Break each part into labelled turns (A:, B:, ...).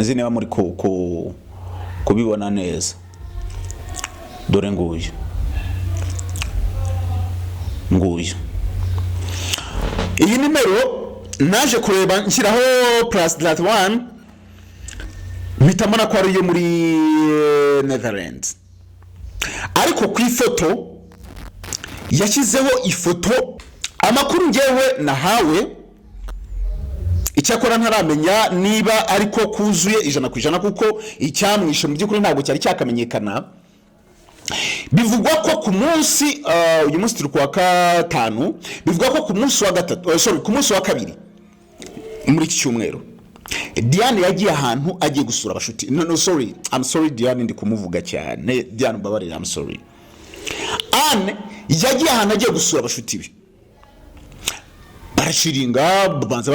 A: nzi niba muri kubibona neza. Dore nguyu iyi nimero naje kureba nshyiraho +1 mitamana ko ari yo muri Netherlands, ariko ku ifoto yashyizeho ifoto. Amakuru ngewe nahawe icyakora ntaramenya niba ariko kuzuye 100% kuko icyamwishe mu by'ukuri ntabwo cyari cyakamenyekana. Bivugwa ko ku munsi uyu munsi turi kwa gatanu, bivugwa ko ku munsi wa gatatu ku munsi wa kabiri muri iki cyumweru Diane yagiye ahantu agiye gusura abashuti. I'm sorry Diane, ndi kumuvuga cyane. Diane mbabarira, I'm sorry. Anne yagiye ahantu agiye gusura abashuti be, barashiringa banza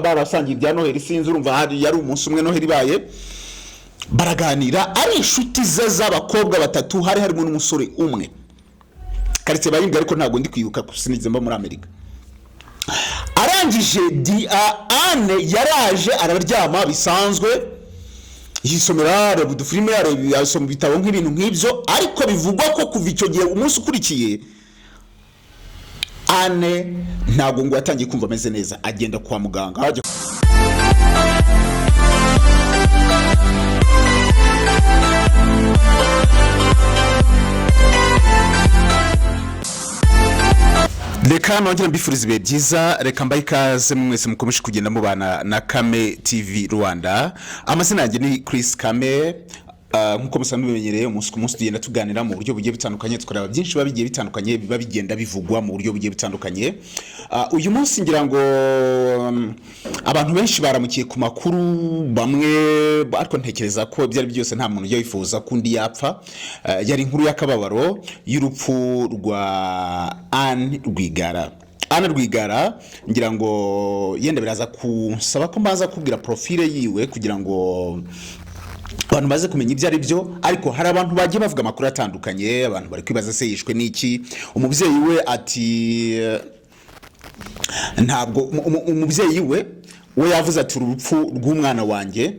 A: barasangiye ibya Noheli. Sinzi urumva yari umunsi umwe Noheli baye, baraganira. Ari inshuti ze z'abakobwa batatu, hari harimo n'umusore umwe. Karitse bayimbye ariko ntago ndi kwibuka sinigeze mba muri Amerika. Arangije Anne yaraje araryama bisanzwe, yisomera udufilime, yasoma ibitabo nk'ibintu nk'ibyo. Ariko bivugwa ko kuva icyo gihe umunsi ukurikiye Anne ntago ngo yatangiye kumva ameze neza, agenda kwa muganga. Reka nongera mbifuriza ibihe byiza, reka mbaye ikaze mwese mukomeje kugenda mubana na Kame TV Rwanda. Amazina yanjye ni Chris Kame. Nkuko musanzwe bimenyereye umunsi ku munsi tugenda tuganira mu buryo bugiye bitandukanye, tukareba byinshi babigiye bitandukanye biba bigenda bivugwa mu buryo bugiye bitandukanye. Uyu munsi ngira ngo abantu benshi baramukiye ku makuru bamwe, ariko ntekereza ko byari byose nta muntu yifuza kundi yapfa. Yari inkuru y'akababaro y'urupfu rwa Anne Rwigara. Anne Rwigara ngira ngo yenda biraza kusaba ko mbaza kubwira profile yiwe kugira ngo abantu baze kumenya ibyo ari byo. Ariko hari abantu bagiye bavuga amakuru atandukanye, abantu bari kwibaza se yishwe n'iki. Umubyeyi we ati ntabwo, umubyeyi we yavuze ati urupfu rw'umwana wanjye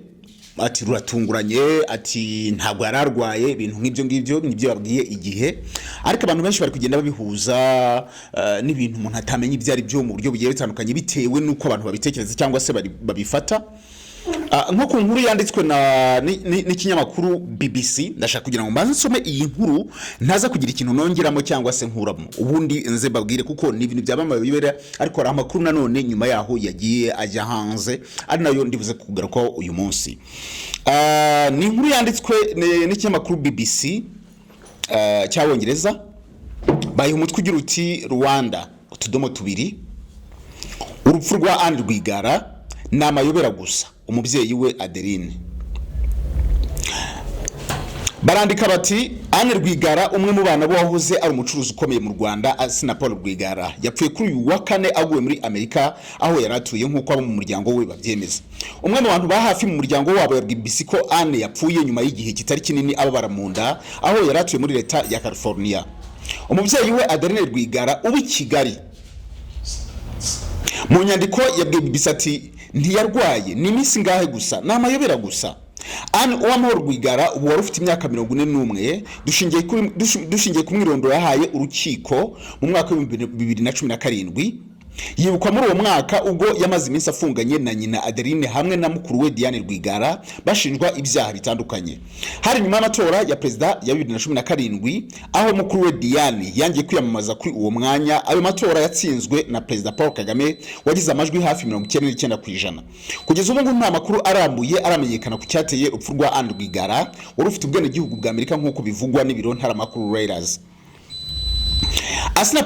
A: ati ruratunguranye, ati ntabwo yararwaye, ibintu nk'ibyo nibyo babwiye igihe. Ariko abantu benshi bari kugenda babihuza n'ibintu umuntu atamenya ibyo ari byo mu buryo bugiye bitandukanye bitewe nuko abantu babitekereza cyangwa se babifata. Nko ku nkuru yanditswe n'ikinyamakuru BBC, ndashaka kugira ngo mbanze nsome iyi nkuru ntaza kugira ikintu nongeramo cyangwa se nkuramo, ubundi nze babwire kuko ni ibintu byabamaye bibera. Ariko hari amakuru nanone nyuma yaho yagiye ajya hanze, ari nayo ndibuze kugaruka uyu munsi. Ni inkuru yanditswe n'ikinyamakuru BBC cy'Abongereza, bayiha umutwe ugira uti Rwanda utudomo tubiri, urupfu rwa Anne Rwigara ni amayobera gusa, umubyeyi we Adeline. Barandika bati Anne Rwigara, umwe mu bana bo wahoze ari umucuruzi ukomeye mu Rwanda, Paul Rwigara, yapfuye kuri uyu wa kane aguye muri Amerika aho yaratuye nk'uko abo mu muryango we babyemeza. Umwe mu bantu ba hafi mu muryango wabo yabwiye BBC ko Anne yapfuye nyuma y'igihe kitari kinini ababara mu nda aho yaratuye muri leta ya California. Umubyeyi we Adeline Rwigara ubi Kigali mu nyandiko yabwiye BBC ati ntiyarwaye, ni iminsi ngahe gusa, ni amayobera gusa. Anne Uwamahoro Rwigara ubu wari ufite imyaka 41, dushingiye ku mwirondoro yahaye urukiko mu mwaka wa 2017. Yibukwa muri uwo mwaka ubwo yamaze iminsi afunganye na nyina Adeline hamwe na mukuru we Diane Rwigara bashinjwa ibyaha bitandukanye. Hari nyuma y'amatora ya perezida ya 2017 aho mukuru we Diane yangiye kwiyamamaza kuri uwo mwanya. Ayo matora yatsinzwe na perezida Paul Kagame wagize amajwi hafi 99%. Kugeza ubu nta makuru arambuye aramenyekana ku cyateye urupfu rwa Anne Rwigara wari ufite ubwene gihugu bwa Amerika nk'uko bivugwa n'ibiro ntaramakuru Reuters.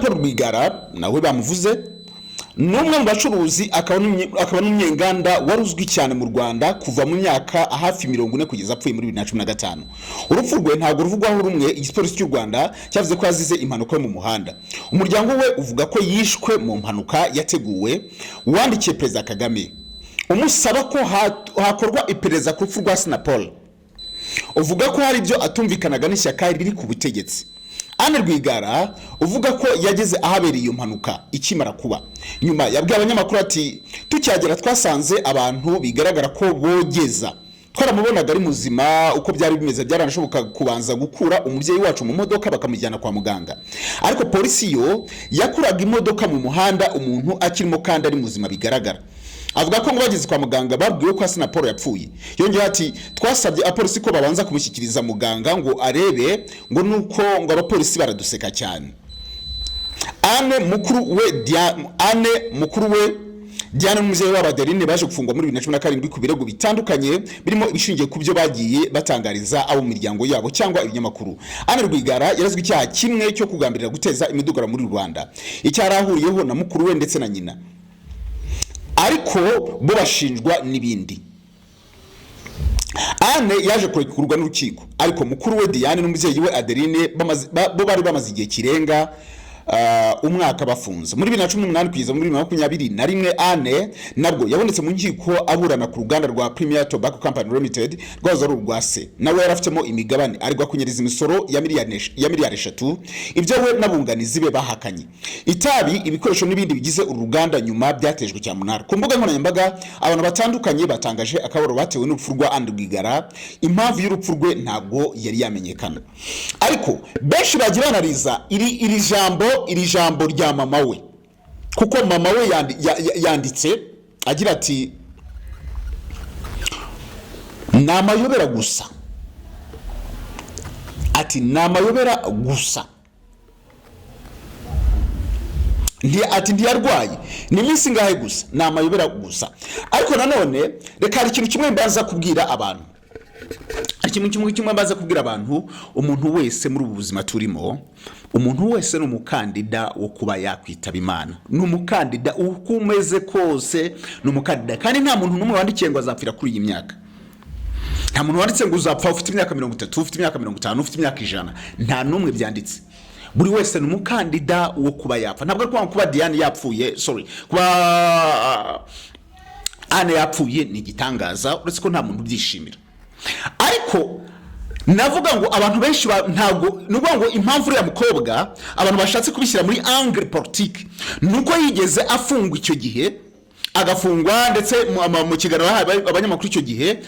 A: Paul Rwigara nawe bamuvuze n'umwe mu bacuruzi akaba n'umunyenganda waruzwi cyane mu Rwanda kuva mu myaka hafi 40 kugeza apfuye muri 2015. Urupfu rwe ntabwo ruvugwaho rumwe. Igipolisi cy'u Rwanda cyavuze ko yazize impanuka yo mu muhanda. Umuryango we uvuga ko yishwe mu mpanuka yateguwe. Wandikiye perezida Kagame umusaba ko hakorwa iperereza ku rupfu rwa Paul. Uvuga ko hari ibyo atumvikanaga n'ishyaka riri ku butegetsi. Anne Rwigara uvuga ko yageze ahabereye iyo mpanuka ikimara kuba. Nyuma yabwiye abanyamakuru ati tucyagera twasanze abantu bigaragara ko bogeza, twaramubonaga ari muzima uko byari bimeze byaranashoboka kubanza gukura umubyeyi wacu mu modoka bakamujyana kwa muganga ariko polisi yo yakuraga imodoka mu muhanda umuntu akirimo kandi ari muzima bigaragara avuga ko ngo bageze kwa muganga babwiwe ko Asina Paul yapfuye yongeye ati twasabye apolisi ko babanza kumushyikiriza muganga ngo arebe ngo nuko ngo abapolisi baraduseka cyane Anne mukuru we Diane n'umuzeye wa Adeline baje gufungwa muri 2017 ku birego bitandukanye birimo ibishingiye ku byo bagiye batangariza abo miryango yabo cyangwa ibinyamakuru Anne Rwigara yarazwe icyaha kimwe cyo kugambirira guteza imidugara muri Rwanda icyarahuriyeho na mukuru we ndetse na nyina ariko bo bashinjwa nibindi Anne yaje kurekurwa n'urukiko ariko mukuru we Diane n'umuzeye we Adeline bo bari bamaze igihe kirenga umwaka bafunze muri 2018 kugeza muri 2021 Anne nabwo yabonetse mu nkiko aburana ku ruganda rwa Premier Tobacco Company Limited rwazo rugwase nawe yarafitemo imigabane ariko kunyereza imisoro ya miliyari 3 ibyo we nabunganizi be bahakanye itabi ibikoresho n'ibindi bigize uruganda nyuma byatejwe cyamunara ku mbuga nkoranyambaga abantu batandukanye batangaje akaboro batewe n'urupfu rwa Anne Rwigara impamvu y'urupfu rwe ntabwo yari yamenyekana ariko benshi bagiranariza iri jambo rya mama we kuko mama we yanditse agira ati namayobera gusa ati namayobera gusa ati ndiyarwaye ni minsi ngahe gusa namayobera gusa ariko nanone reka hari ikintu kimwe mbaza kubwira abantu kimwe mbaza kubwira abantu umuntu wese muri ubu buzima turimo umuntu wese n'umukandida wo kuba yakwitaba Imana n'umukandida ukumeze kose n'umukandida kandi nta muntu numwe wandikiye ngo azapfira kuri iyi myaka nta muntu wanditse ngo uzapfa ufite imyaka 30 ufite imyaka 50 ufite imyaka 100 nta numwe byanditse buri wese n'umukandida wo kuba yapfa ntabwo ari kuba Diane yapfuye kuba Anne yapfuye ni gitangaza uretse ko nta muntu byishimira ariko navuga ngo abantu benshi ntago nuvuga ngo impamvu ya mukobwa abantu bashatse kubishyira muri angle politique nuko yigeze afungwa icyo gihe agafungwa ndetse mu kiganiro abanyamakuru icyo gihe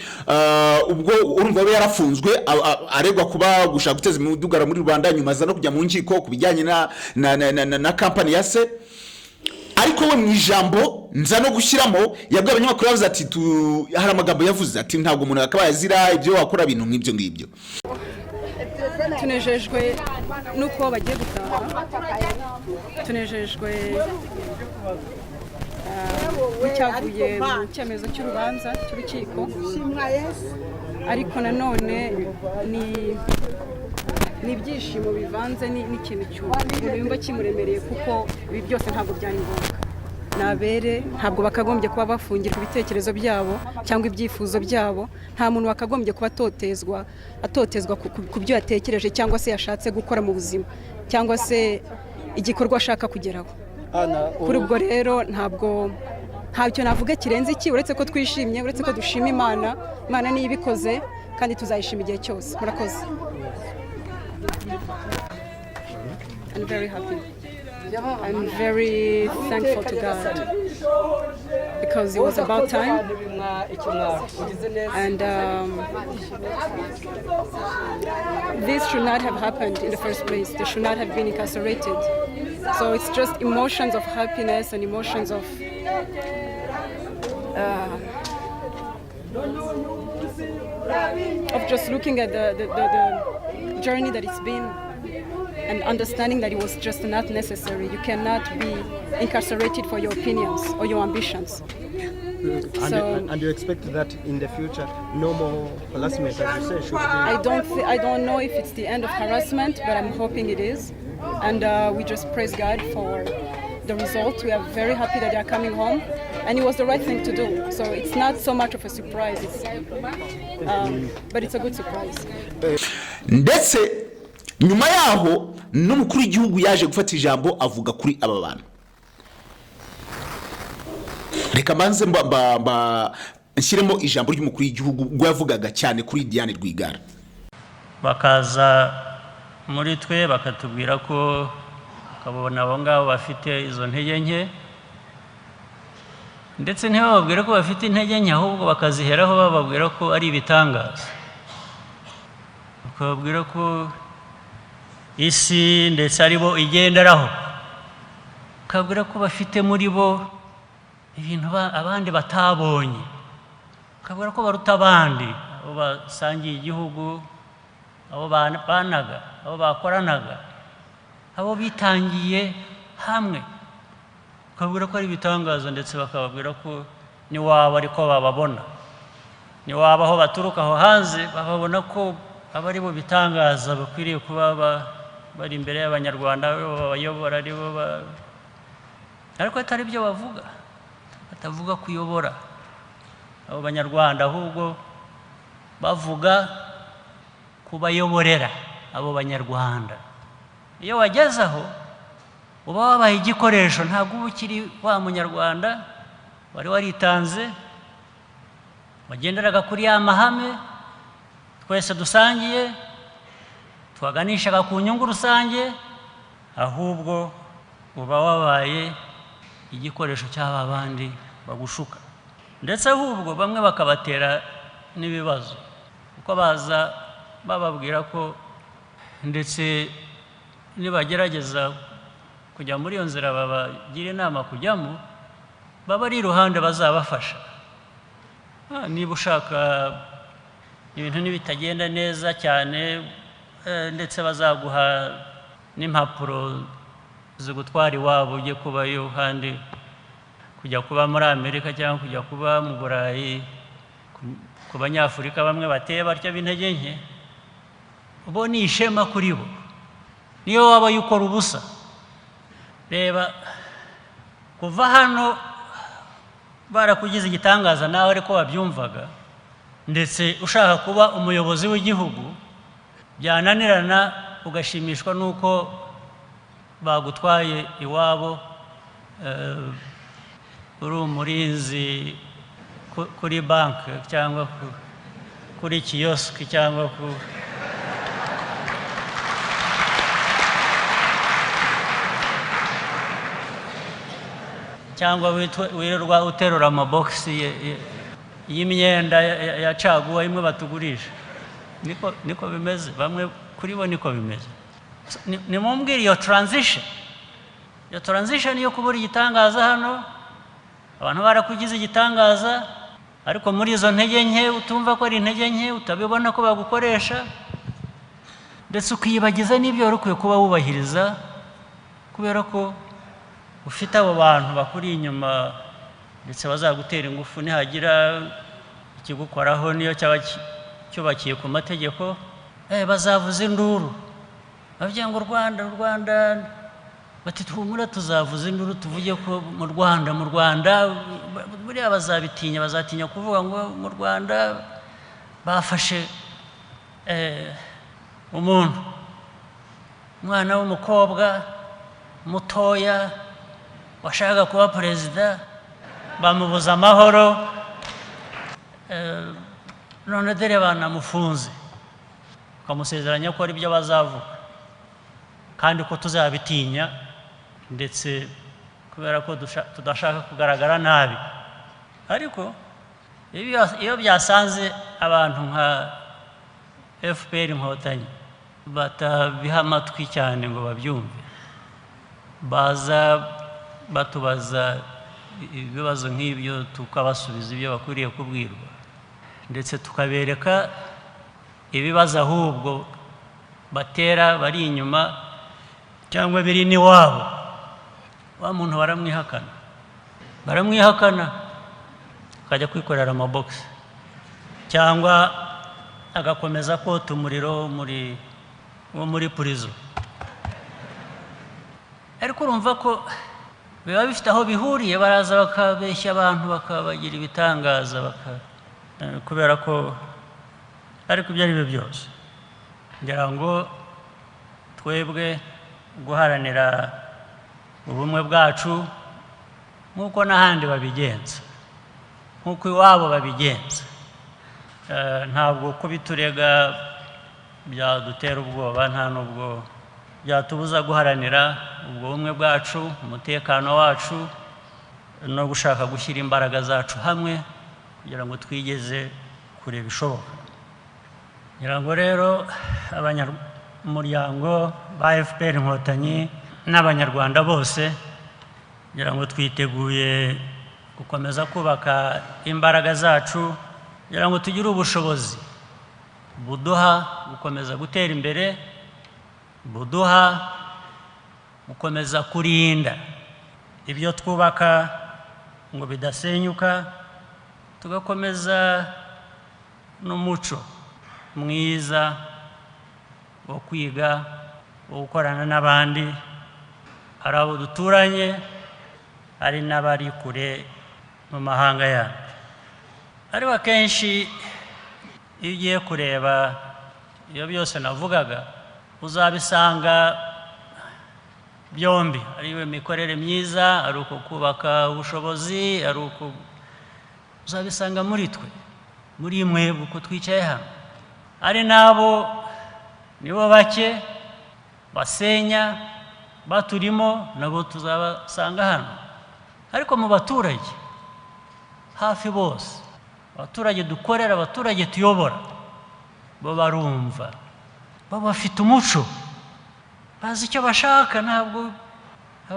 A: ubwo urumva we yarafunzwe aregwa kuba gushaka guteza imidugara muri Rwanda nyuma za no kujya mu nkiko kubijyanye na company ya se ariko we mu ijambo nza no gushyiramo yabwiye abanyamakuru yavuze ati hari amagambo yavuze ati ntabwo umuntu akaba yazira ibyo wakora ibintu nk'ibyo ngibyo
B: tunejejwe nuko bagiye gutaha tunejejwe n'icyavuye mu cyemezo cy'urubanza cy'urukiko ariko nanone ni ibyishimo bivanze n'ikintu cyumva kimuremereye kuko ibi byose ntabwo byari ngombwa nabere ntabwo bakagombye kuba bafungirwa ibitekerezo byabo cyangwa ibyifuzo byabo nta muntu wakagombye kuba atotezwa ku byo yatekereje cyangwa se yashatse gukora mu buzima cyangwa se igikorwa ashaka kugeraho kuri ubwo rero ntacyo navuga kirenze iki uretse ko twishimye uretse ko dushima Imana niyo ibikoze kandi tuzayishima igihe cyose murakoze. I'm very happy. I'm very thankful to God because it was about time, and this should not have happened in the first place. They should not have been incarcerated. So it's just emotions of happiness and emotions of just looking at the journey that it's been and understanding that it was just not necessary. You cannot be incarcerated for your opinions or your ambitions.
C: And you expect that in the future no more harassment, as you say, should be?
B: I don't know if it's the end of harassment, but I'm hoping it is. And we just praise God for the result. We are very happy that they are coming home, and it was the right thing to do. So it's not so much of a surprise, but it's a good surprise.
A: Ndetse nyuma yaho n'umukuru w'igihugu yaje gufata ijambo avuga kuri aba bantu. Reka manze nshyiremo ijambo ry'umukuru w'igihugu ubwo yavugaga cyane kuri Diane Rwigara.
D: Bakaza muri twe bakatubwira ko kabona abo ngabo bafite izo ntege nke ndetse ntibababwira ko bafite intege nke ahubwo bakaziheraho bababwira ko ari ibitangaza, bakababwira ko isi ndetse ari bo igenderaho, bakabwira ko bafite muri bo ibintu abandi batabonye, bakabwira ko baruta abandi, abo basangiye igihugu, abo banaga, abo bakoranaga, abo bitangiye hamwe, bakabwira ko ari ibitangaza, ndetse bakababwira ko niwaba ariko bababona, niwaba aho baturuka aho hanze bababona ko aba ari bo bitangaza bakwiriye kuba bari imbere y'abanyarwanda, babayobora ari bo ariko atari byo bavuga, batavuga kuyobora abo banyarwanda, ahubwo bavuga kubayoborera abo banyarwanda. Iyo wageze aho uba wabaye igikoresho, ntabwo uba ukiri wa munyarwanda wari waritanze, wagenderaga kuri ya mahame twese dusangiye, twaganishaga ku nyungu rusange, ahubwo uba wabaye igikoresho cy'aba bandi bagushuka, ndetse ahubwo bamwe bakabatera n'ibibazo, kuko baza bababwira ko ndetse nibagerageza kujya muri iyo nzira babagira inama kujyamo, baba ari iruhande bazabafasha. Niba ushaka ibintu nibitagenda neza cyane, ndetse bazaguha n'impapuro zigutwara iwabo ujye kubayo, kandi kujya kuba muri Amerika cyangwa kujya kuba mu Burayi, ku Banyafurika bamwe bateye batya b'intege nke, bo ni ishema kuri bo, niyo waba ukora ubusa. Reba, kuva hano barakugize igitangaza nawe ariko wabyumvaga, ndetse ushaka kuba umuyobozi w'igihugu, byananirana ugashimishwa n'uko bagutwaye iwabo, uri umurinzi kuri banki cyangwa kuri kiyosiki cyangwa wirirwa uterura amabogisi y'imyenda ya caguwa imwe batugurisha. Niko bimeze, bamwe kuri bo niko bimeze. Nimumbwire iyo transition yo kubura igitangaza hano, abantu barakugize igitangaza, ariko muri izo ntege nke utumva ko ari intege nke, utabibona ko bagukoresha, ndetse ukiyibagiza n'ibyo wari ukwiye kuba wubahiriza, kubera ko ufite abo bantu bakuri inyuma, ndetse bazagutera ingufu nihagira ikigukoraho, niyo cyaba cyubakiye ku mategeko, bazavuza induru, bavuga ngo u Rwanda, bati twumura tuzavuza induru tuvuge ko mu Rwanda buriya bazatinya kuvuga ngo mu Rwanda bafashe umwana w'umukobwa mutoya washaka kuba perezida, bamubuza amahoro, none dore banamufunze, ukamusezeranya ko ari byo bazavuga, kandi ko tuzabitinya, ndetse kubera ko tudashaka kugaragara nabi. Ariko iyo byasanze abantu nka FPR Inkotanyi batabiha amatwi cyane ngo babyumve, baza batubaza ibibazo nk'ibyo, tukabasubiza ibyo bakwiriye kubwirwa, ndetse tukabereka ibibazo ahubwo batera bari inyuma cyangwa biri n'iwabo. Wa muntu baramwihakana akajya kwikorera amabogisi, cyangwa agakomeza kota umuriro wo muri purizo. Ariko urumva ko biba bifite aho bihuriye, baraza bakabeshya abantu bakabagira ibitangaza, kubera ko ariko ibyo ari byo byose, ngira ngo twebwe guharanira ubumwe bwacu nk'uko n'ahandi babigenza, nk'uko iwabo babigenza, ntabwo kubiturega byadutera ubwoba, nta nubwo byatubuza guharanira ubwo bumwe bwacu, umutekano wacu, no gushaka gushyira imbaraga zacu hamwe kugira ngo twigeze kure bishoboka. Ngira ngo rero abanyamuryango ba FPR Inkotanyi n'abanyarwanda bose ngira ngo twiteguye gukomeza kubaka imbaraga zacu ngira ngo tugire ubushobozi buduha gukomeza gutera imbere, buduha gukomeza kurinda ibyo twubaka ngo bidasenyuka, tugakomeza n'umuco mwiza wo kwiga, wo gukorana n'abandi, ari abo duturanye, ari n'abari kure mu mahanga yandi. Ariko akenshi iyo ugiye kureba iyo byose navugaga uzabisanga byombi, ari imikorere myiza, ari uko kubaka ubushobozi, ari uko uzabisanga muri twe, muri mwe uko twicaye hano. Ari nabo nibo bake basenya baturimo, nabo tuzabasanga hano. Ariko mu baturage hafi bose, abaturage dukorera, abaturage tuyobora, bo barumva, bo bafite umuco, bazi icyo bashaka, ntabwo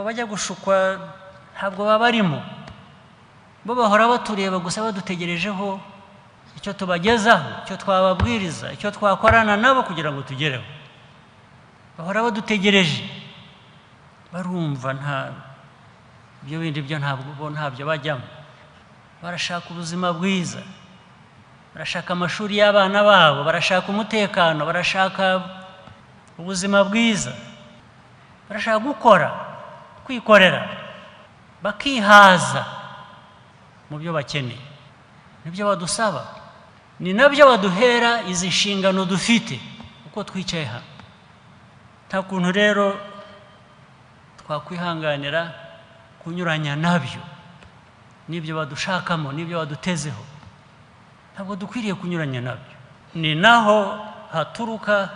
D: bajya gushukwa, ntabwo baba barimo. Bo bahora batureba gusa badutegerejeho icyo tubagezaho, icyo twababwiriza, icyo twakorana nabo kugira ngo tugereho. Bahora badutegereje, barumva, ibyo bindi byo ntabyo bajyamo. Barashaka ubuzima bwiza, barashaka amashuri y'abana babo, barashaka umutekano, barashaka ubuzima bwiza, barashaka gukora, kwikorera, bakihaza mu byo bakeneye. Nibyo badusaba, ni nabyo baduhera izi nshingano dufite uko twicaye hano. Nta kuntu rero twakwihanganira kunyuranya nabyo, n'ibyo badushakamo, n'ibyo badutezeho. Ntabwo dukwiriye kunyuranya nabyo. Ni naho haturuka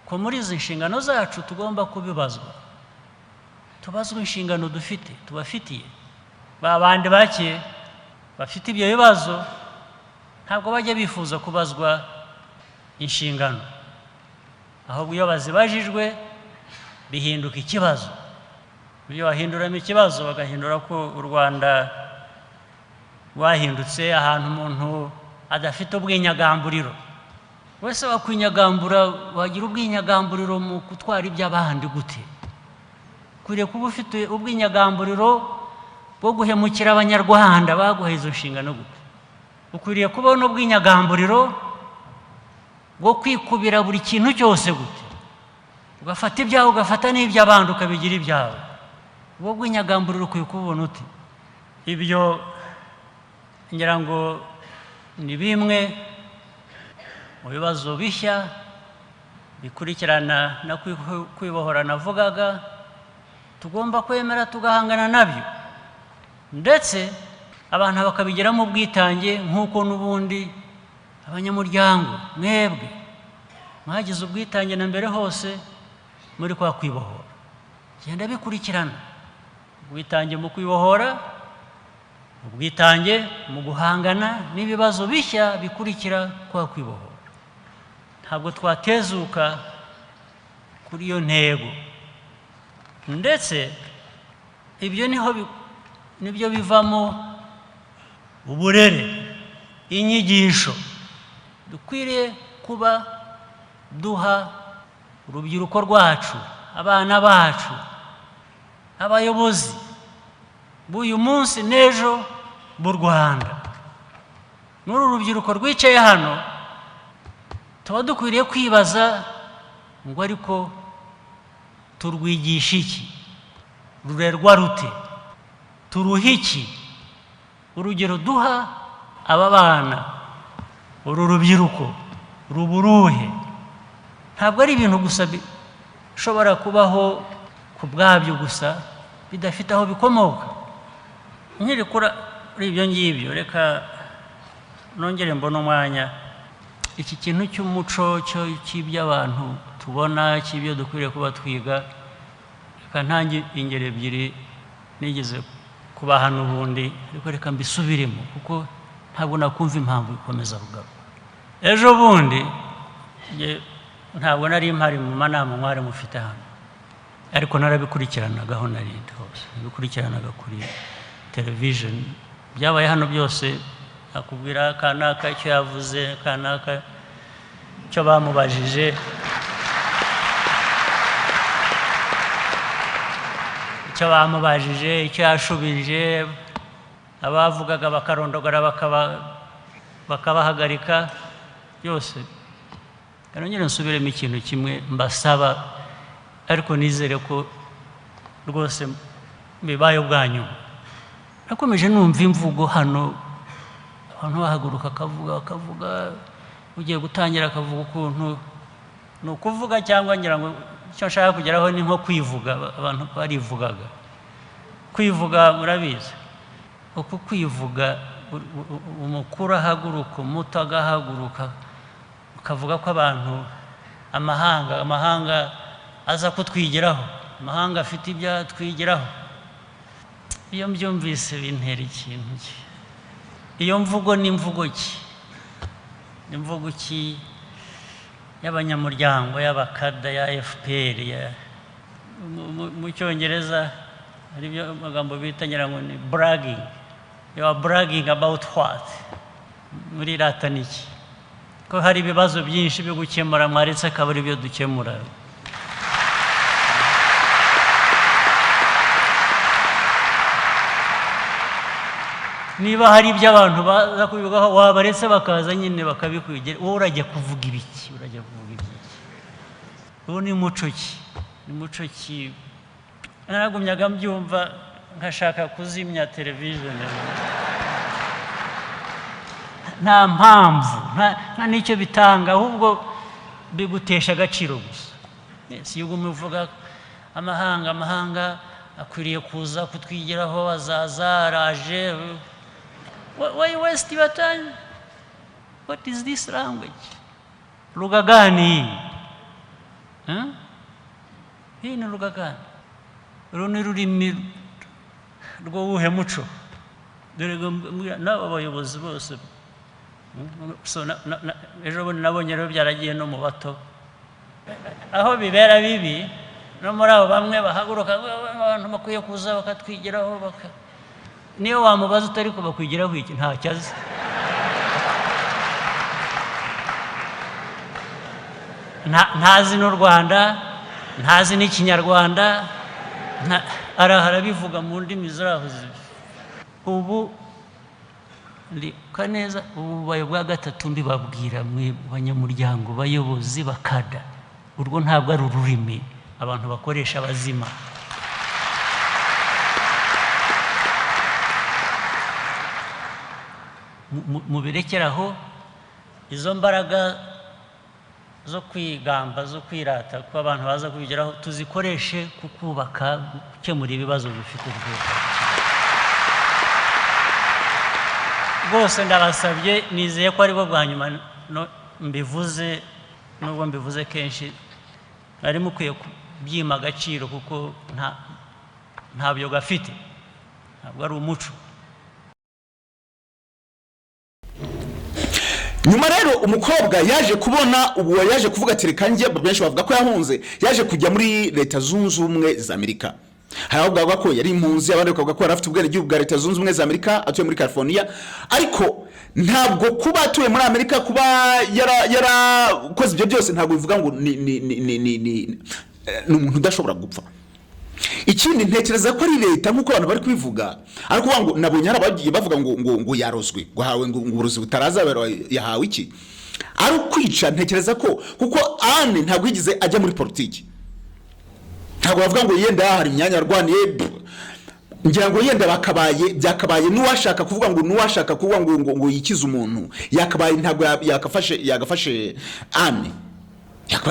D: ko muri izi nshingano zacu tugomba kubibazwa, tubazwa inshingano dufite, tubafitiye. Ba bandi bake bafite ibyo bibazo ntabwo bajya bifuza kubazwa inshingano, ahubwo iyo bazibajijwe bihinduka ikibazo. Iyo bahinduramo ikibazo bagahindura ko u Rwanda rwahindutse ahantu umuntu adafite ubwinyagamburiro. Wese wakwinyagambura, wagira ubwinyagamburiro mu gutwara iby'abandi gute? Ukwiriye kuba ufite ubwinyagamburiro bwo guhemukira abanyarwanda baguha izo nshingano gute? Ukwiriye kuba n'ubwinyagamburiro bwo kwikubira buri kintu cyose gute? Ugafata ibyawe ugafata n'iby'abandi ukabigira ibyawe. Ubwo bwinyagamburiro ukwiye kubona uti? Ibyo ngira ngo ni bimwe mu bibazo bishya bikurikirana na kwibohora navugaga, tugomba kwemera tugahangana nabyo, ndetse abantu bakabigiramo ubwitange, nk'uko n'ubundi abanyamuryango mwebwe mwagize ubwitange na mbere hose muri kwa kwibohora. Genda bikurikirana, ubwitange mu kwibohora, ubwitange mu guhangana n'ibibazo bishya bikurikira kwa kwibohora. Ntabwo twatezuka kuri iyo ntego, ndetse ibyo nibyo bivamo uburere, inyigisho dukwiriye kuba duha urubyiruko rwacu, abana bacu, abayobozi b'uyu munsi n'ejo b'u Rwanda. Muri uru rubyiruko rwicaye hano tuba dukwiriye kwibaza ngo ariko turwigisha iki? Rurerwa rute? Turuha iki? Urugero duha aba bana, uru rubyiruko ruburuhe? Ntabwo ari ibintu gusa bishobora kubaho ku bwabyo gusa bidafite aho bikomoka. Nkiri kuri ibyo ngibyo, reka nongere mbona umwanya iki kintu cy'umuco cy'iby'abantu tubona, cy'ibyo dukwiriye kuba twiga. Reka ntange ingero ebyiri nigeze kuba hano ubundi ariko reka mbisubiremo kuko ntabwo nakumva impamvu ikomeza kugaruka. Ejo bundi ntabwo nari mpari mu manama mwari mufite hano, ariko narabikurikiranaga aho narindi hose, nabikurikiranaga kuri television. Byabaye hano byose akubwira kanaka icyo yavuze, kanaka icyo bamubajije, icyo yashubije, abavugaga bakarondogora bakabahagarika byose. Kandi nyine nsubiremo ikintu kimwe mbasaba, ariko nizere ko rwose bibaye ubwanyu. Nakomeje numva imvugo hano, abantu bahaguruka akavuga, ugiye gutangira akavuga ukuntu ni ukuvuga, cyangwa ngira ngo icyo nshaka kugeraho ni nko kwivuga. Abantu barivugaga, kwivuga murabizi, uko kwivuga umukuru ahaguruka, umuto agahaguruka, ukavuga ko abantu amahanga aza kutwigiraho, amahanga afite ibyo twigiraho. Iyo mbyumvise bintera ikintu cye. Iyo mvugo ni imvugo ki? Ni imvugo ki y'abanyamuryango, y'abakada, ya FPR? Mu Cyongereza hari ibyo amagambo bita ngira ngo ni bragging. You are bragging about what? Muri rata niki? Ko hari ibibazo byinshi byo gukemura, mwaretse akaba ari byo dukemura. Niba hari ibyo abantu baza kubivugaho, wabaretse bakaza nyine bakabikwigira. Wowe urajya kuvuga ibiki? Ubu ni muco ki? Ni muco ki? Naragumyaga mbyumva nkashaka kuzimya television. Nta mpamvu, nta n'icyo bitanga, ahubwo bigutesha agaciro gusa. Si yuko muvuga amahanga akwiriye kuza kutwigiraho, azaza, araje. Why waste your time? What is this language? Lugha gani? Hii ni lugha gani? Ni rurimi rw'uwuhe muco? Dore n'aba bayobozi bose. So ejo bundi nabonye rero byaragiye no mu bato, aho bibera bibi, no muri abo bamwe bahaguruka, abantu bakwiye kuza bakatwigiraho. Niyo wamubaza utari ko bakwigiraho iki, ntacyo azi. Ntazi n'u Rwanda, ntazi n'ikinyarwanda, arabivuga mu ndimi z'aho. Ubu ndi kaneza, ububaye bwa gatatu mbibabwira mwe banyamuryango, bayobozi, bakada. Urwo ntabwo ari ururimi abantu bakoresha bazima. Mubirekeraho izo mbaraga zo kwigamba, zo kwirata ko abantu baza kubigeraho, tuzikoreshe kukubaka, gukemura ibibazo bifite ubwoko. Bose ndabasabye, nizeye ko aribwo bwa nyuma mbivuze, nubwo mbivuze kenshi, nari mukwiye kubyima agaciro kuko ntabyo gafite, ntabwo ari umuco.
A: Nyuma rero umukobwa yaje kubona, ubu yaje kuvuga ati reka njye, benshi bavuga ko yahunze, yaje kujya muri Leta Zunze Ubumwe za Amerika. Hari abavuga ko yari impunzi, abandi bakavuga ko yarafite ubwenegihugu bwa Leta Zunze Ubumwe za Amerika, atuye muri California. Ariko ntabwo kuba atuye muri Amerika, kuba yarakoze ibyo byose, ntabwo bivuga ngo ni umuntu udashobora gupfa. Ikindi ntekereza ko ari leta nkuko abantu bari kwivuga, ariko ngo nabonye arabagiye bavuga ngo yarozwe, guhawe ngo uburozi butaraza yahawe iki, ari ukwica. Ntekereza ko kuko Anne ntabwo yigize ajya muri politiki, ntabwo bavuga ngo yenda hari imyanya yarwaniye. Ngira ngo yenda byakabaye n'uwashaka kuvuga ngo yikize umuntu, yakabaye ntabwo yagafashe Anne,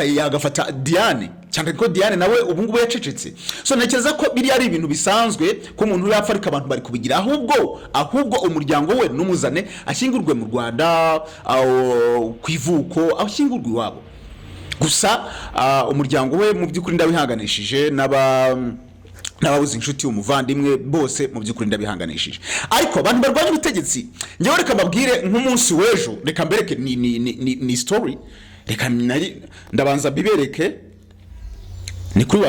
A: yagafata Diane, cyangwa ko Diane nawe ubu ngubu yacecetse. So ntekereza ko biri ari ibintu bisanzwe ko umuntu yapfa ariko abantu bari kubigira, ahubwo umuryango we numuzane ashyingurwe mu Rwanda, kwivuko ashyingurwe iwabo. Gusa umuryango we mu by'ukuri ndabihanganishije n'ababuze inshuti umuvandimwe bose mu by'ukuri ndabihanganishije ariko abantu barwanya ubutegetsi ngewe reka mbabwire nk'umunsi w'ejo reka mbereke ni story reka ndabanza bibereke ni kuri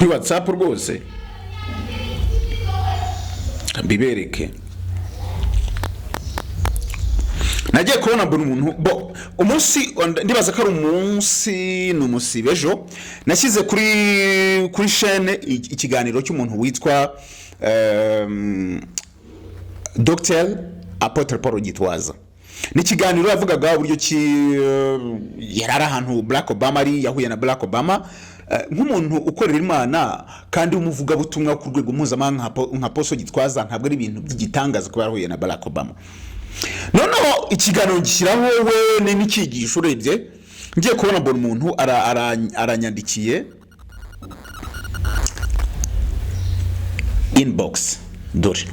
A: WhatsApp rwose bibereke nagiye kubona mbona umuntu umunsi ndibaza ko ari umunsi bejo nashyize kuri chaîne ikiganiro cy'umuntu witwa Dr. Apotre Paul Gitwaza ni ikiganiro yavugaga uburyo yarara ahantu Barack Obama ari yahuye na Barack Obama nk'umuntu ukorera Imana kandi umuvuga butumwa ku rwego mpuzamahanga nka Paul Gitwaza ntabwo ari ibintu by'igitangaza ko yahuye na Barack Obama noneho ikiganiro gishyiraho we n'ikigisho urebye ngiye kubona mbona umuntu aranyandikiye inbox dore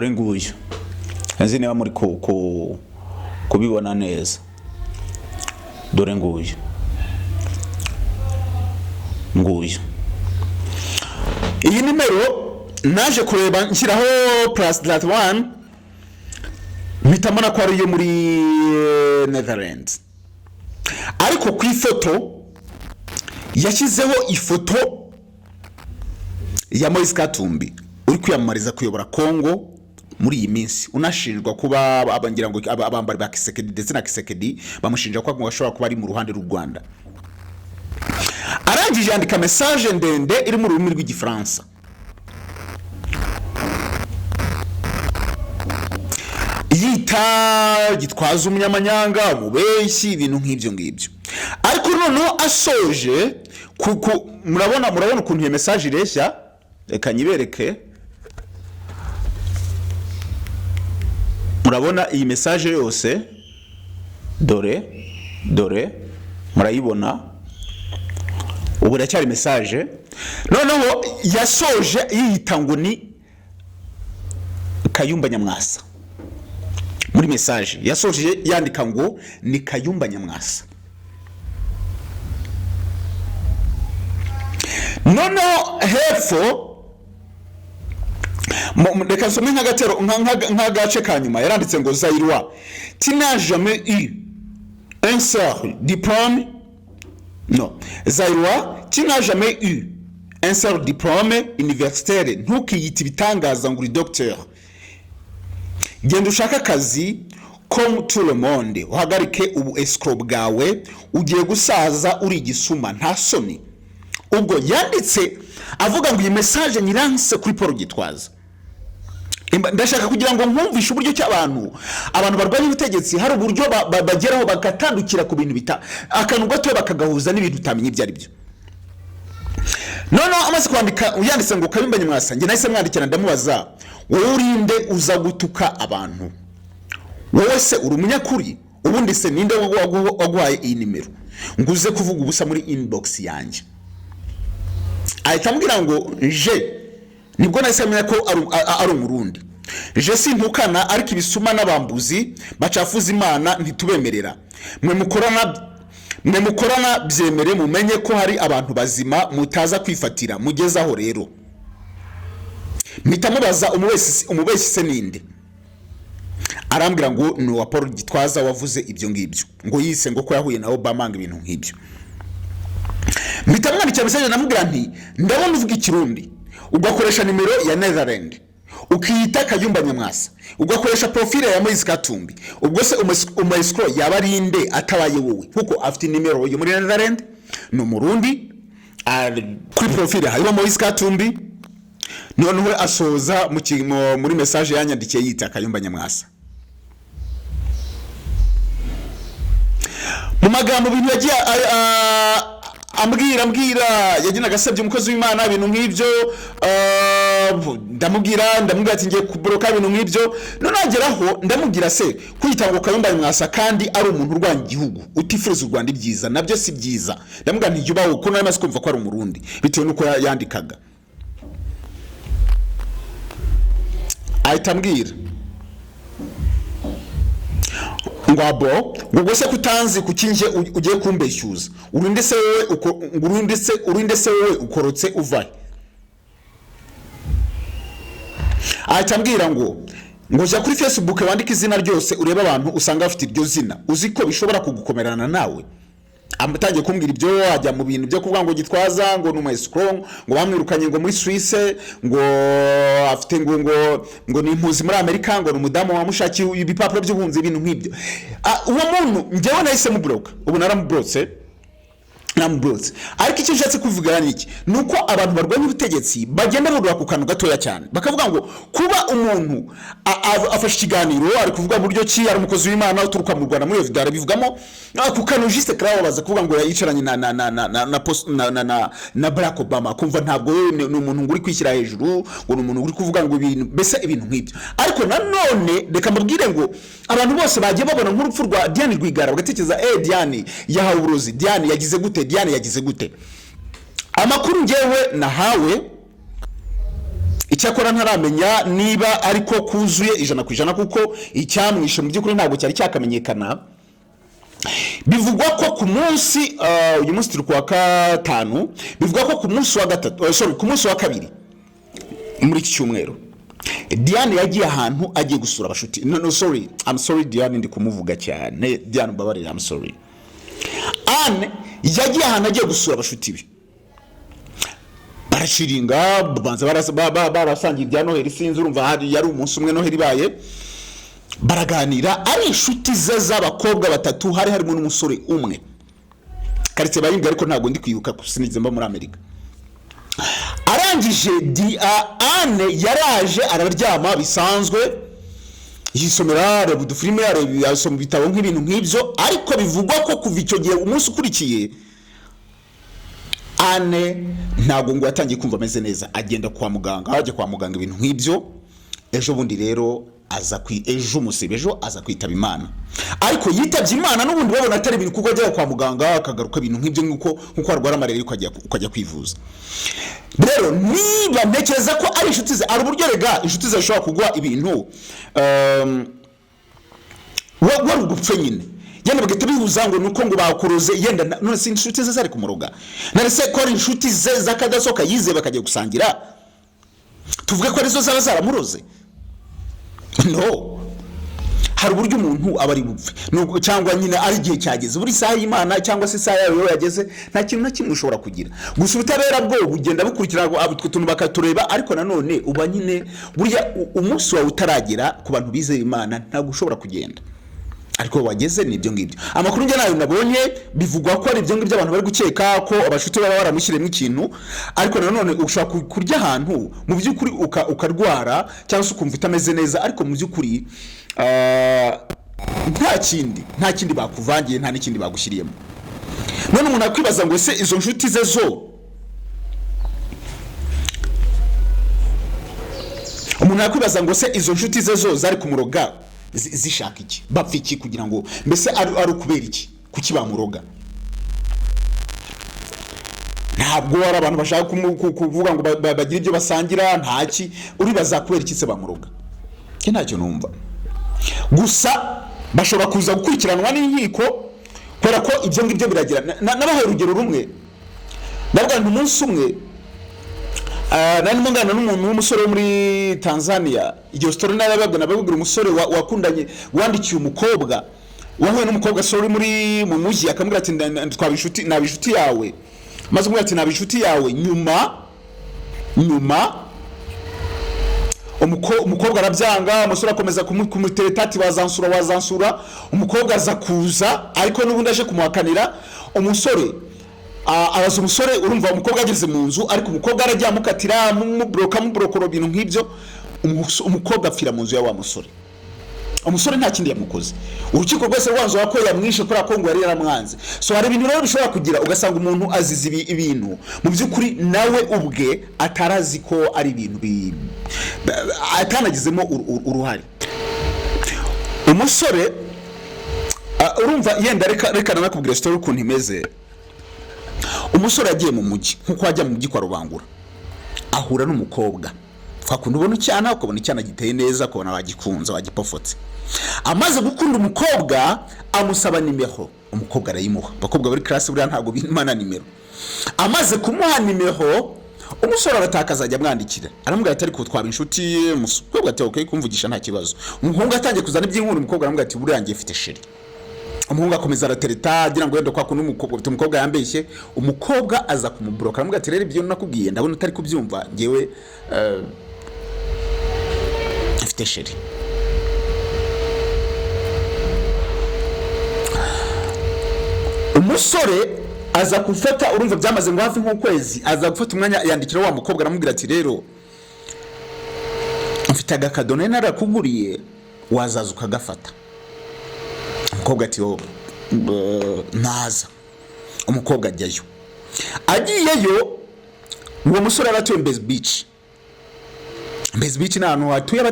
A: nguyu nzi niba muri kubibona neza dore nguyu iyi nimero naje kureba nshyiraho +1 mitamana ko ari yo muri Netherlands ariko ku ifoto yashyizeho ifoto ya Moise Katumbi uri kwiyamamariza kuyobora Kongo muri iyi minsi unashinjwa kuba abangira ngo abambari ba Kisekedi ndetse na Kisekedi bamushinja ko bashobora kuba ari mu ruhande rw'u Rwanda arangije yandika message ndende iri mu rurimi rw'igifaransa yita Gitwaza umunyamanyanga umubeshyi ibintu nk'ibyo ariko noneho asoje murabona ukuntu iyo message ireshya reka nyibereke murabona iyi message yose dore murayibona ubu racyari message noneho yasoje yita ngo ni Kayumba Nyamwasa muri message yasoje yandika ngo ni Kayumba Nyamwasa noneho hepfo reka nsome nk'agace kanyuma yaranditse ngo Zairwa tu n'as jamais eu un seul diplôme non Zairwa tu n'as jamais eu un seul diplôme universitaire ntukiyita ibitangaza ngo uri docteur genda ushaka akazi comme tout le monde uhagarike ubu escroc bwawe ugiye gusaza uri igisuma nta soni ubwo yanditse avuga ngo iyi message nyiranse kuri Paul Gitwaza ndashaka kugira ngo nkumvishe uburyo cy'abantu barwanya ubutegetsi hari uburyo bageraho bagatandukira ku bintu bita akantu gato bakagahuza n'ibintu utamenye ibyo ari byo noneho amaze kwandika uyanditse ngo Kayumba Nyamwasa nge nahise mwandikira ndamubaza wowe urinde uza gutuka abantu wowe se uri umunyakuri ubundi se ninde waguhaye iyi nimero nguze kuvuga ubusa muri inbox yanjye ahita ambwira ngo nibwo nahise menya ko ari umurundi sintukana ariko ibisuma n'abambuzi bacafuza Imana ntitubemerera mwe mukorana byemere mumenye ko hari abantu bazima mutaza kwifatira mugezaho rero mitamubaza umubeshyi se ninde arambwira ngo ni wa Paul Gitwaza wavuze ibyo ngibyo ngo yise ngo ko yahuye na Obama ngo ibintu nk'ibyo mitamwandikira message namubwira nti ndabona uvuga ikirundi ugakoresha nimero ya Netherlands ukiyita Kayumba Nyamwasa ugakoresha profile ya Moise Katumbi ubwo se umaescro yabarinde atabaye wowe kuko afite nimero yo muri Netherlands no murundi kuri profile hariho Moise Katumbi noneho asoza muri message yanyandikiye yita Kayumba Nyamwasa mu magambo bintu yagiye ambwira yagina gasabye umukozi w'Imana ibintu nk'ibyo ndamubwira ati ngiye kubroka ibintu nk'ibyo none ageraho ndamubwira se kwitango Kayumba Nyamwasa kandi ari umuntu urwanya igihugu utifuza u Rwanda ibyiza nabyo si byiza ndamubwira nti yubaho ko nari maze kumva ko ari umurundi bitewe nuko yandikaga ahita ambwira ngwabo ngo se kutanzi kukinje ugiye kumbeshyuza urinde se wowe ukorotse uvahe atambwira ngo jya kuri Facebook wandika izina ryose ureba abantu usanga bafite iryo zina uzi ko bishobora kugukomerana nawe amatangiye kumbwira ibyo wajya mu bintu byo kuvuga ngo gitwaza ngo numa strong ngo bamwirukanye ngo muri Suisse ngo afite ngo ni impuzi muri Amerika ngo numudamu wamushaki ibipapuro by'ubunzi ibintu nk'ibyo uwo muntu njyewe nahise mu block ubu naramubrotse ariko icyo nshatse kuvuga niki nuko abantu barwanya ubutegetsi bagenda barura ku kantu gatoya cyane bakavuga ngo kuba umuntu afashe ikiganiro ari kuvuga buryo ki ari umukozi w'Imana uturuka mu Rwanda muri video bivugamo ku kantu juste claro baza kuvuga ngo yicaranye na Barack Obama kumva ntabwo ni umuntu nguri kwishyira hejuru ngo ni umuntu uri kuvuga ngo ibintu bese ibintu nk'ibyo ariko nanone reka mbabwire ngo abantu bose bagiye babona nk'urupfu rwa Diane Rwigara bagatekereza Diane yahawe uburozi Diane yagize gute Diane yagize gute amakuru ngewe nahawe icyakora ntaramenya niba ariko kuzuye 100% kuko icyamwishe mu by'ukuri ntabwo cyari cyakamenyekana bivugwa ko ku munsi uyu munsi turi kwa gatanu bivugwa ko ku munsi wa gatatu ku munsi wa kabiri muri iki cyumweru Diane yagiye ahantu agiye gusura abashuti I'm sorry Diane ndi kumuvuga cyane Diane babarira I'm sorry Anne yagiye ahantu agiye gusura abashuti be barashiringa banza barasangiye ibya Noheli sinzi urumva hari yari umunsi umwe Noheli baye baraganira ari inshuti ze z'abakobwa batatu hari harimo n'umusore umwe karitse bayimbye ariko ntago ndi kwibuka kusinize mba muri Amerika arangije Anne yaraje araryama bisanzwe yisomera rebudu filime yasoma bitabo nk'ibintu nk'ibyo ariko bivugwa ko kuva icyo gihe umunsi ukurikiye Anne ntago ngo yatangiye kumva ameze neza agenda kwa muganga ibintu nk'ibyo ejo bundi rero ejo aza kwitaba Imana ariko yitabye Imana n'ubundi babona atari ibintu kuko ajya kwa muganga akagaruka ibintu nk'ibyo nkuko arwara malaria ukajya kwivuza rero niba ntekereza ko ari inshuti ze ari uburyo rega inshuti ze zishobora kugwa ibintu wari ugupfe nyine yenda bagahita bihuza ngo nuko ngo bakoroze yenda none si inshuti ze zari kumuroga narese ko ari inshuti ze zakadasoka yize bakajya gusangira tuvuge ko arizo zaba zaramuroze no hari uburyo umuntu aba ari bupfe nuko cyangwa nyine ari gihe cyageze buri saha y'Imana cyangwa se saha yawe yageze nta kintu na kimwe ushobora kugira gusa ubutabera bwo bugenda bukurikira tuntu bakatureba ariko nanone uba nyine burya umunsi wawe utaragera ku bantu bizeye Imana ntabwo ushobora kugenda ariko wageze nibyo ngibyo amakuru nge nayo nabonye bivugwa ko ari ibyo ngibyo abantu bari gukeka ko abashuti baba baramushyiremo ikintu ariko nanone ushaka kurya ahantu mu by'ukuri ukarwara cyangwa se ukumva utameze neza ariko mu by'ukuri nta kindi bakuvangiye nta n'ikindi bagushyiriyemo none umuntu akwibaza ngo se izo nshuti ze zo zari kumuroga zishaka iki bapfa iki kugira ngo mbese ari ukubera iki kuki bamuroga ntabwo ari abantu bashaka kuvuga ngo bagira ibyo basangira ntaki uribaza kubera iki se bamuroga ntacyo numva gusa bashobora kuza gukurikiranwa n'inkiko kubera ko ibyo ngibyo biragira nabahaye urugero rumwe ndavuga ngo umunsi umwe nani mungana n'umuntu w'umusore wo muri Tanzania iyo story nababwira umusore wakundanye wandikiye umukobwa wahuye n'umukobwa sorry muri mu mujyi akamubwira ati twabishuti nabishuti yawe maze umwe ati nabishuti yawe nyuma umukobwa arabyanga umusore akomeza kumutereta ati wazansura umukobwa aza kuza ariko n'ubundi aje kumuhakanira umusore abaza umusore urumva umukobwa ageze mu nzu ariko umukobwa arajya amukatira mubrokoro ibintu nk'ibyo umukobwa apfira mu nzu ya wa musore umusore nta kindi yamukoze urukiko rwose rwanzuye ko yamwishe kuri akongo yari yaramwanze so hari ibintu rero bishobora kugira ugasanga umuntu azize ibintu mu by'ukuri nawe ubwe atarazi ko ari ibintu atanagizemo uruhare umusore urumva yenda reka nakubwira story ukuntu imeze umusore agiye mu mujyi nkuko ajya mu mujyi kwa Rubangura ahura n'umukobwa twakunda ubona cyana ukabona icyana giteye neza ukabona wagikunze wagipofotse amaze gukunda umukobwa amusaba nimero umukobwa arayimuha abakobwa bari class buriya ntago bimana nimero amaze kumuha nimero umusore aratakaza ajya mwandikira aramubwira ati ariko twaba inshuti umukobwa ati okay kumvugisha nta kibazo umuhungu atangiye kuzana iby'inkuru umukobwa aramubwira ati buriya ngiye mfite sheri umuhungu akomeza aratereta agira ngo yenda kwa kuno umukobwa yambeshye umukobwa aza kumubloka aramubwira ati rero ibyo nakubwiye ndabona utari kubyumva ngewe mfite sheri umusore aza gufata urumva byamaze ngo hafi nk'ukwezi aza gufata umwanya yandikira wa mukobwa aramubwira ati rero mfite agakadone narakuguriye wazaza ukagafata umukobwa ati naza umukobwa ajyayo agiyeyo uwo musore aratuye Mbezi Beach ni ahantu hatuye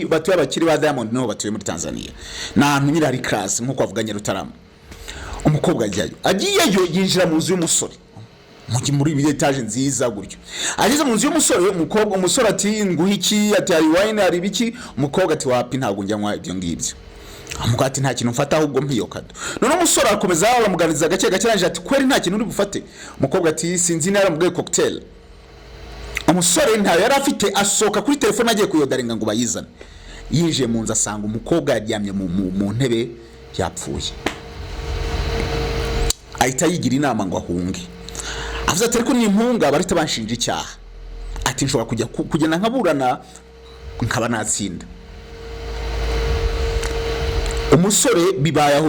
A: batuye abakiri ba Diamond niho batuye muri Tanzania ni ahantu nyiri hari class nk'uko bavuganye Rutarama umukobwa agiyeyo yinjira mu nzu y'umusore muri ibi etage nziza gutyo ageze mu nzu y'umusore umusore ati nguhiki ati ari wine ari biki umukobwa ati wapi ntago njya nkwa ibyo ngibyo umukobwa ati nta kintu mfata ahubwo mpiyo kado none umusore akomeza aramuganiza gake gake ati kweri nta kintu uri bufate umukobwa ati sinzi nara mubwiye cocktail umusore ntayo yari afite asoka kuri telefone agiye kuyodarenga ngo bayizane yinjiye mu nzu asanga umukobwa yaryamye mu ntebe yapfuye ahita yigira inama ngo ahunge avuze ati ariko ni impunga barita banshinja icyaha ati nshobora kugenda nkaburana nkaba natsinda umusore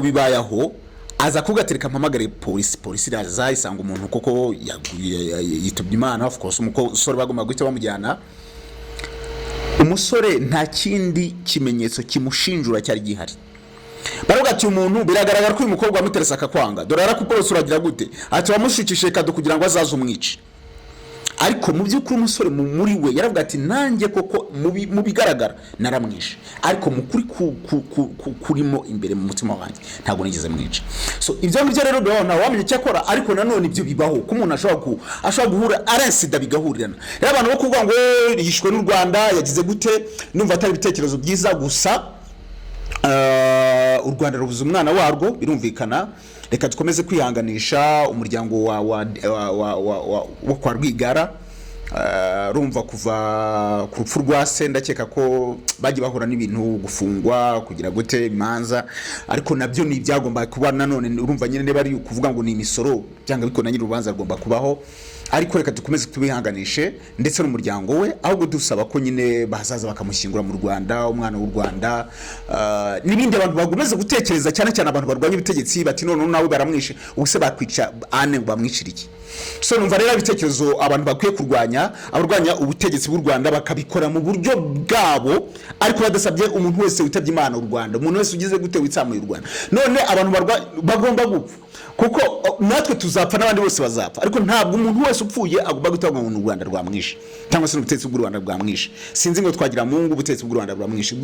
A: bibayaho aza kugatereka mpamagare polisi iraza isanga umuntu koko yitubye Imana of course umusore bagomba guhita bamujyana umusore nta kindi kimenyetso kimushinjura cyari gihari baruga ati umuntu biragaragara ko uyu mukobwa amuteresa akakwanga dore arakuporose uragira gute ati wamushukishe kado kugira ngo azaze umwice ariko mu by'ukuri umusore muri we yaravuga ati nanjye koko mu bigaragara naramwishe ariko mu kuri kurimo imbere mu mutima wanjye ntabwo nigeze mwica so ibyo ngibyo rero ndabona wamenye cyakora ariko nanone ibyo bibaho ko umuntu ashobora guhura arensida bigahurirana rero abantu bo kuvuga ngo yishwe n'u Rwanda yagize gute numva atari ibitekerezo byiza gusa u Rwanda rubuze umwana warwo birumvikana reka dukomeze kwihanganisha umuryango wa kwa Rwigara rumva kuva ku rupfu rwa se ndakeka ko bagiye bahura n'ibintu gufungwa kugira gute imanza ariko nabyo ni byagomba kuba nanone urumva nyine bari kuvuga ngo ni imisoro cyangwa biko na nyiri urubanza rugomba kubaho ariko reka dukomeze tubihanganishe ndetse n'umuryango we ahubwo dusaba ko nyine bazaza bakamushyingura mu Rwanda umwana w'u Rwanda n'ibindi abantu bagomeze gutekereza cyane abantu barwanya ibitegetsi bati none nawe baramwishe ubuse bakwica Anne bamwicira iki so numva rero ibitekerezo abantu bakwiye kurwanya abarwanya ubutegetsi bw'u Rwanda bakabikora mu buryo bwabo ariko badasabye umuntu wese witabye Imana u Rwanda umuntu wese ugize gute witsamuye u Rwanda none abantu bagomba gupfa kuko natwe tuzapfa n'abandi bose bazapfa ariko ntabwo umuntu wese upfuye agomba gutanga mu Rwanda rwamwishe cyangwa se n'ubutegetsi bw'u Rwanda bwamwishe sinzi ngo twagira mungu ubutegetsi bw'u Rwanda bwamwishe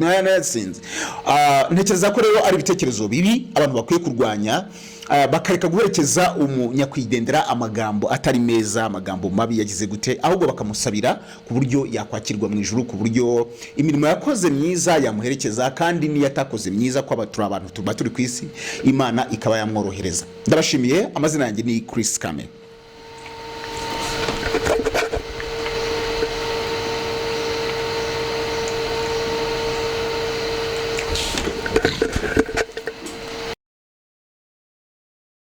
A: sinzi ntekereza ko rero ari ibitekerezo bibi abantu bakwiye kurwanya bakareka guherekeza umunyakwidendera amagambo atari meza amagambo mabi yagize gute ahubwo bakamusabira ku buryo yakwakirwa mu ijuru ku buryo imirimo yakoze myiza yamuherekeza kandi niyo atakoze myiza ko abatura abantu tuba turi ku isi Imana ikaba yamworohereza ndabashimiye amazina yanjye ni Chris Kame